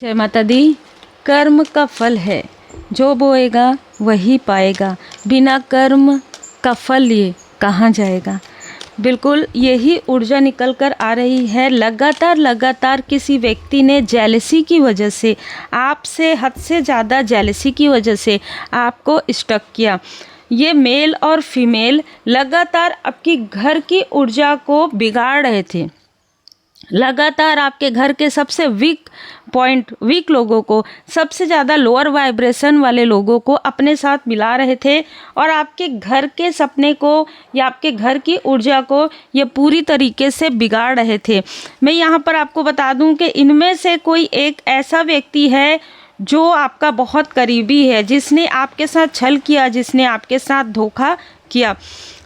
जय माता दी। कर्म का फल है, जो बोएगा वही पाएगा, बिना कर्म का फल लिए कहाँ जाएगा। बिल्कुल यही ऊर्जा निकल कर आ रही है। लगातार किसी व्यक्ति ने जेलसी की वजह से, आपसे हद से ज़्यादा जेलसी की वजह से आपको स्टक किया। ये मेल और फीमेल लगातार आपकी घर की ऊर्जा को बिगाड़ रहे थे। लगातार आपके घर के सबसे वीक लोगों को, सबसे ज़्यादा लोअर वाइब्रेशन वाले लोगों को अपने साथ मिला रहे थे और आपके घर के सपने को या आपके घर की ऊर्जा को ये पूरी तरीके से बिगाड़ रहे थे। मैं यहाँ पर आपको बता दूँ कि इनमें से कोई एक ऐसा व्यक्ति है जो आपका बहुत करीबी है, जिसने आपके साथ छल किया, जिसने आपके साथ धोखा किया।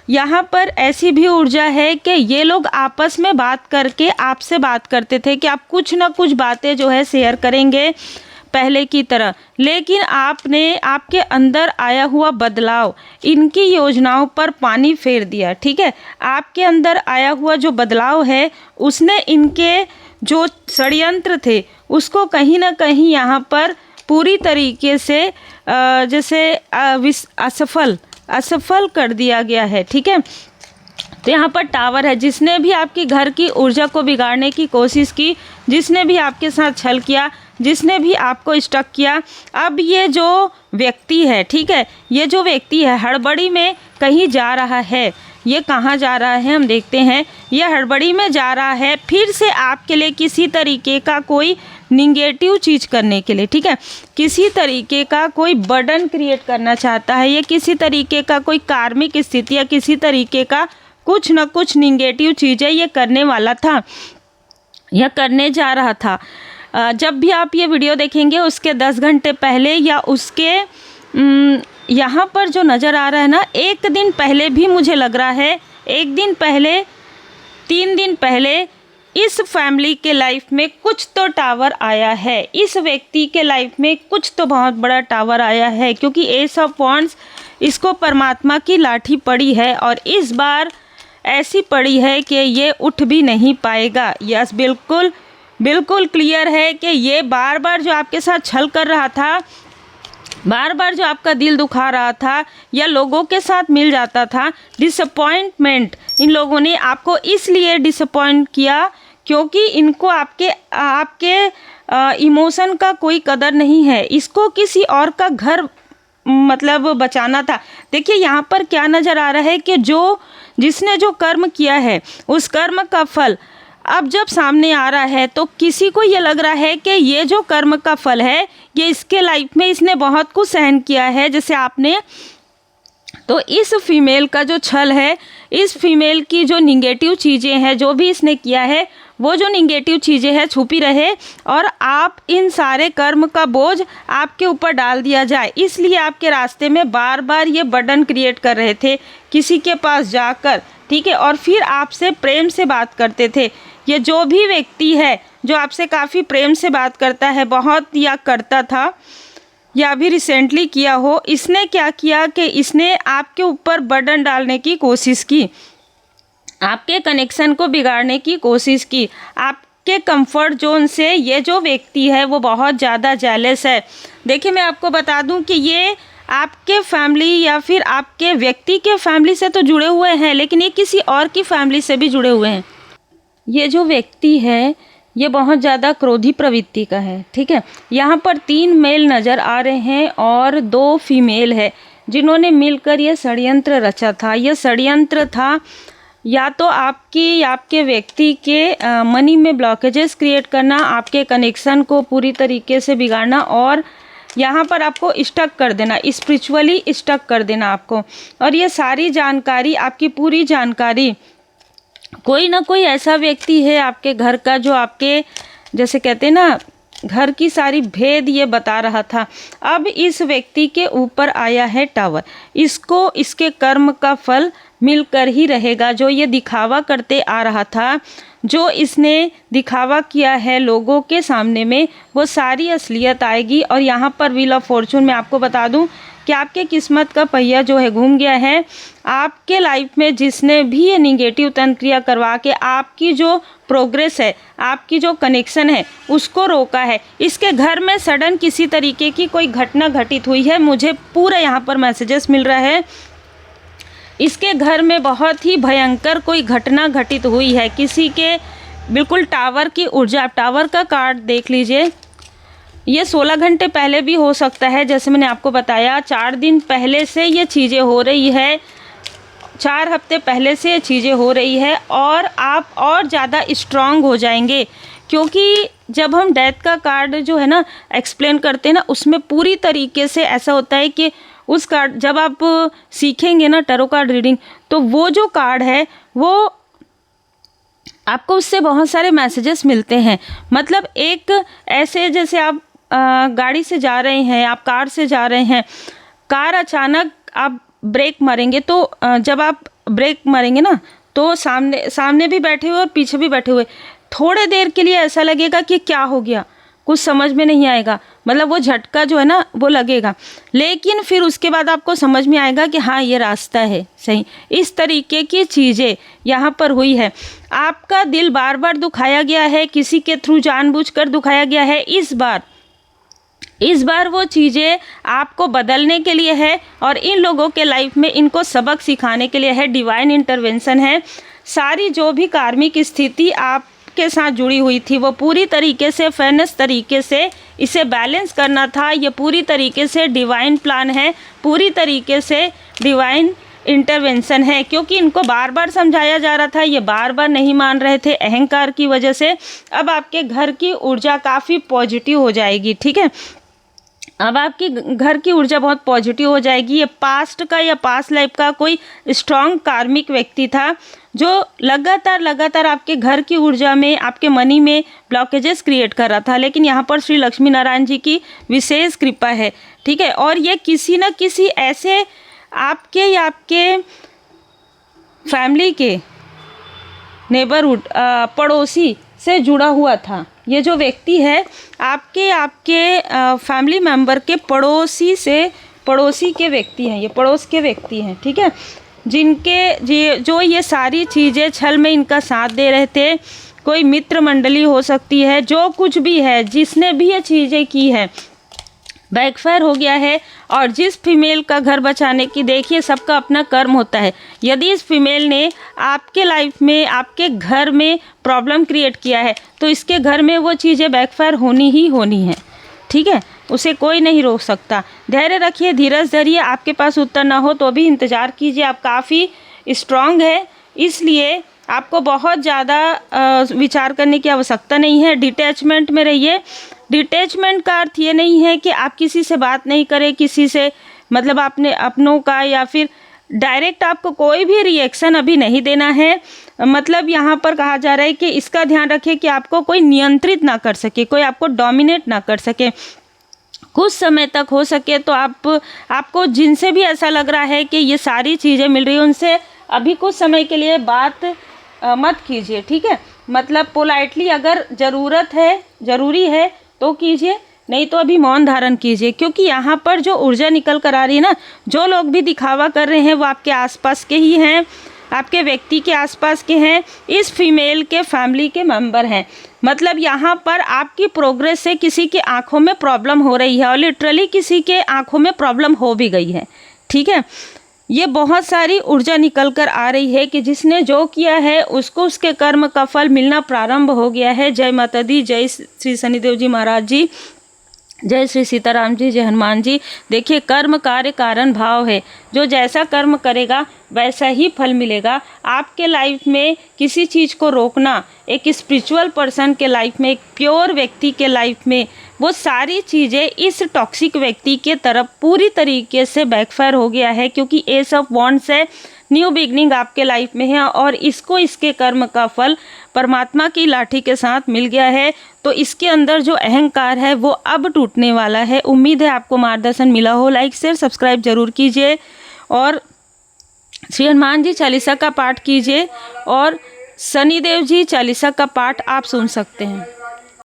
यहाँ पर ऐसी भी ऊर्जा है कि ये लोग आपस में बात करके आपसे बात करते थे कि आप कुछ ना कुछ बातें जो है शेयर करेंगे पहले की तरह, लेकिन आपने आपके अंदर आया हुआ बदलाव इनकी योजनाओं पर पानी फेर दिया। ठीक है, आपके अंदर आया हुआ जो बदलाव है उसने इनके जो षड्यंत्र थे उसको कहीं ना कहीं यहाँ पर पूरी तरीके से जैसे असफल कर दिया गया है। ठीक है, तो यहाँ पर टावर है, जिसने भी आपकी घर की ऊर्जा को बिगाड़ने की कोशिश की, जिसने भी आपके साथ छल किया, जिसने भी आपको स्टक किया, अब ये जो व्यक्ति है, ठीक है, ये जो व्यक्ति है हड़बड़ी में कहीं जा रहा है। ये कहाँ जा रहा है हम देखते हैं। ये हड़बड़ी में जा रहा है फिर से आपके लिए किसी तरीके का कोई निगेटिव चीज़ करने के लिए। ठीक है, किसी तरीके का कोई बर्डन क्रिएट करना चाहता है, ये किसी तरीके का कोई कार्मिक स्थिति या किसी तरीके का कुछ न कुछ निगेटिव चीज़ें ये करने वाला था या करने जा रहा था। जब भी आप ये वीडियो देखेंगे उसके 10 घंटे पहले या उसके यहाँ पर जो नज़र आ रहा है ना, एक दिन पहले भी मुझे लग रहा है, एक दिन पहले, 3 दिन पहले इस फैमिली के लाइफ में कुछ तो टावर आया है। इस व्यक्ति के लाइफ में कुछ तो बहुत बड़ा टावर आया है, क्योंकि एस ऑफ वॉन्ड्स इसको परमात्मा की लाठी पड़ी है और इस बार ऐसी पड़ी है कि ये उठ भी नहीं पाएगा। यस, बिल्कुल क्लियर है कि ये बार बार जो आपके साथ छल कर रहा था, बार बार जो आपका दिल दुखा रहा था या लोगों के साथ मिल जाता था, डिसअपॉइंटमेंट, इन लोगों ने आपको इसलिए डिसअपॉइंट किया क्योंकि इनको आपके इमोशन का कोई कदर नहीं है। इसको किसी और का घर मतलब बचाना था। देखिए यहाँ पर क्या नज़र आ रहा है कि जिसने जो कर्म किया है उस कर्म का फल अब जब सामने आ रहा है तो किसी को ये लग रहा है कि ये जो कर्म का फल है ये इसके लाइफ में इसने बहुत कुछ सहन किया है, जैसे आपने। तो इस फीमेल का जो छल है, इस फीमेल की जो निगेटिव चीज़ें हैं, जो भी इसने किया है वो जो निगेटिव चीज़ें हैं छुपी रहे और आप इन सारे कर्म का बोझ आपके ऊपर डाल दिया जाए, इसलिए आपके रास्ते में बार बार ये बर्डन क्रिएट कर रहे थे किसी के पास जाकर। ठीक है, और फिर आपसे प्रेम से बात करते थे। ये जो भी व्यक्ति है जो आपसे काफ़ी प्रेम से बात करता है, बहुत या करता था या अभी रिसेंटली किया हो, इसने क्या किया कि इसने आपके ऊपर बर्डन डालने की कोशिश की, आपके कनेक्शन को बिगाड़ने की कोशिश की। आपके कंफर्ट जोन से ये जो व्यक्ति है वो बहुत ज़्यादा जेलस है। देखिए मैं आपको बता दूं कि ये आपके फैमिली या फिर आपके व्यक्ति के फैमिली से तो जुड़े हुए हैं, लेकिन ये किसी और की फैमिली से भी जुड़े हुए हैं। ये जो व्यक्ति है ये बहुत ज़्यादा क्रोधी प्रवृत्ति का है। ठीक है, यहाँ पर 3 मेल नज़र आ रहे हैं और 2 फीमेल है, जिन्होंने मिलकर ये षड्यंत्र रचा था। यह षड्यंत्र था या तो आपके व्यक्ति के मनी में ब्लॉकेजेस क्रिएट करना, आपके कनेक्शन को पूरी तरीके से बिगाड़ना और यहाँ पर आपको स्टक कर देना, स्पिरिचुअली स्टक कर देना आपको। और ये सारी जानकारी, आपकी पूरी जानकारी, कोई ना कोई ऐसा व्यक्ति है आपके घर का जो आपके, जैसे कहते हैं ना, घर की सारी भेद ये बता रहा था। अब इस व्यक्ति के ऊपर आया है टावर, इसको इसके कर्म का फल मिलकर ही रहेगा। जो ये दिखावा करते आ रहा था, जो इसने दिखावा किया है लोगों के सामने में, वो सारी असलियत आएगी। और यहाँ पर व्हील ऑफ फॉर्चून में आपको बता दूँ कि आपके किस्मत का पहिया जो है घूम गया है। आपके लाइफ में जिसने भी ये निगेटिव तंत्रिया करवा के आपकी जो प्रोग्रेस है, आपकी जो कनेक्शन है उसको रोका है। इसके घर में सडन किसी तरीके की कोई घटना घटित हुई है, मुझे पूरा यहाँ पर मैसेजेस मिल रहा है। इसके घर में बहुत ही भयंकर कोई घटना घटित हुई है, किसी के बिल्कुल टावर की ऊर्जा। आप टावर का कार्ड देख लीजिए, ये 16 घंटे पहले भी हो सकता है, जैसे मैंने आपको बताया 4 दिन पहले से ये चीज़ें हो रही है, 4 हफ्ते पहले से ये चीज़ें हो रही है, और आप और ज़्यादा स्ट्रांग हो जाएंगे। क्योंकि जब हम डेथ का कार्ड जो है ना एक्सप्लेन करते हैं ना, उसमें पूरी तरीके से ऐसा होता है कि उस कार्ड जब आप सीखेंगे ना टैरो कार्ड रीडिंग, तो वो जो कार्ड है वो आपको उससे बहुत सारे मैसेजेस मिलते हैं। मतलब एक ऐसे जैसे आप गाड़ी से जा रहे हैं, आप कार से जा रहे हैं, कार अचानक आप ब्रेक मारेंगे, तो जब आप ब्रेक मारेंगे ना तो सामने भी बैठे हुए और पीछे भी बैठे हुए, थोड़े देर के लिए ऐसा लगेगा कि क्या हो गया, कुछ समझ में नहीं आएगा, मतलब वो झटका जो है ना वो लगेगा, लेकिन फिर उसके बाद आपको समझ में आएगा कि हाँ ये रास्ता है सही। इस तरीके की चीज़ें यहाँ पर हुई है। आपका दिल बार बार दुखाया गया है, किसी के थ्रू जानबूझकर दुखाया गया है। इस बार वो चीज़ें आपको बदलने के लिए है, और इन लोगों के लाइफ में इनको सबक सिखाने के लिए है। डिवाइन इंटरवेंशन है। सारी जो भी कार्मिक स्थिति आपके साथ जुड़ी हुई थी वो पूरी तरीके से फेयरनेस तरीके से इसे बैलेंस करना था। ये पूरी तरीके से डिवाइन प्लान है, पूरी तरीके से डिवाइन इंटरवेंशन है। क्योंकि इनको बार बार समझाया जा रहा था, ये बार बार नहीं मान रहे थे अहंकार की वजह से। अब आपके घर की ऊर्जा काफ़ी पॉजिटिव हो जाएगी, ठीक है। अब आपकी घर की ऊर्जा बहुत पॉजिटिव हो जाएगी। ये पास्ट का या पास्ट लाइफ का कोई स्ट्रॉन्ग कार्मिक व्यक्ति था जो लगातार आपके घर की ऊर्जा में, आपके मनी में ब्लॉकेजेस क्रिएट कर रहा था, लेकिन यहाँ पर श्री लक्ष्मी नारायण जी की विशेष कृपा है, ठीक है। और ये किसी न किसी ऐसे आपके या आपके फैमिली के नेबरहुड पड़ोसी से जुड़ा हुआ था। ये जो व्यक्ति है आपके फैमिली मेंबर के पड़ोसी के व्यक्ति हैं, ये पड़ोस के व्यक्ति हैं, ठीक है, जो ये सारी चीज़ें छल में इनका साथ दे रहे थे। कोई मित्र मंडली हो सकती है, जो कुछ भी है, जिसने भी ये चीज़ें की है बैकफायर हो गया है। और जिस फीमेल का घर बचाने की, देखिए सबका अपना कर्म होता है। यदि इस फीमेल ने आपके लाइफ में, आपके घर में प्रॉब्लम क्रिएट किया है, तो इसके घर में वो चीज़ें बैकफायर होनी ही होनी है, ठीक है। उसे कोई नहीं रोक सकता। धैर्य रखिए, धीरज धरिए। आपके पास उत्तर ना हो तो भी इंतज़ार कीजिए। आप काफ़ी स्ट्रांग है, इसलिए आपको बहुत ज़्यादा विचार करने की आवश्यकता नहीं है। डिटैचमेंट में रहिए। डिटैचमेंट का अर्थ ये नहीं है कि आप किसी से बात नहीं करें, किसी से मतलब आपने अपनों का, या फिर डायरेक्ट आपको कोई भी रिएक्शन अभी नहीं देना है। मतलब यहाँ पर कहा जा रहा है कि इसका ध्यान रखें कि आपको कोई नियंत्रित ना कर सके, कोई आपको डोमिनेट ना कर सके। कुछ समय तक हो सके तो आपको जिनसे भी ऐसा लग रहा है कि ये सारी चीज़ें मिल रही हैं, उनसे अभी कुछ समय के लिए बात मत कीजिए, ठीक है। मतलब पोलाइटली अगर ज़रूरी है तो कीजिए, नहीं तो अभी मौन धारण कीजिए। क्योंकि यहाँ पर जो ऊर्जा निकल कर आ रही है ना, जो लोग भी दिखावा कर रहे हैं वो आपके आसपास के ही हैं, आपके व्यक्ति के आसपास के हैं, इस फीमेल के फैमिली के मेंबर हैं। मतलब यहाँ पर आपकी प्रोग्रेस से किसी की आंखों में प्रॉब्लम हो रही है, और लिटरली किसी के आंखों में प्रॉब्लम हो भी गई है, ठीक है। ये बहुत सारी ऊर्जा निकल कर आ रही है कि जिसने जो किया है उसको उसके कर्म का फल मिलना प्रारंभ हो गया है। जय माता दी, जय श्री शनिदेव जी महाराज जी, जय श्री सीताराम जी, जय हनुमान जी। देखिए, कर्म कार्य कारण भाव है। जो जैसा कर्म करेगा वैसा ही फल मिलेगा। आपके लाइफ में किसी चीज़ को रोकना, एक स्पिरिचुअल पर्सन के लाइफ में, एक प्योर व्यक्ति के लाइफ में, वो सारी चीज़ें इस टॉक्सिक व्यक्ति के तरफ पूरी तरीके से बैकफायर हो गया है। क्योंकि एस ऑफ वॉन्ड्स है, न्यू बिगनिंग आपके लाइफ में है, और इसको इसके कर्म का फल परमात्मा की लाठी के साथ मिल गया है। तो इसके अंदर जो अहंकार है वो अब टूटने वाला है। उम्मीद है आपको मार्गदर्शन मिला हो। लाइक शेयर सब्सक्राइब जरूर कीजिए, और श्री हनुमान जी चालीसा का पाठ कीजिए, और शनिदेव जी चालीसा का पाठ आप सुन सकते हैं।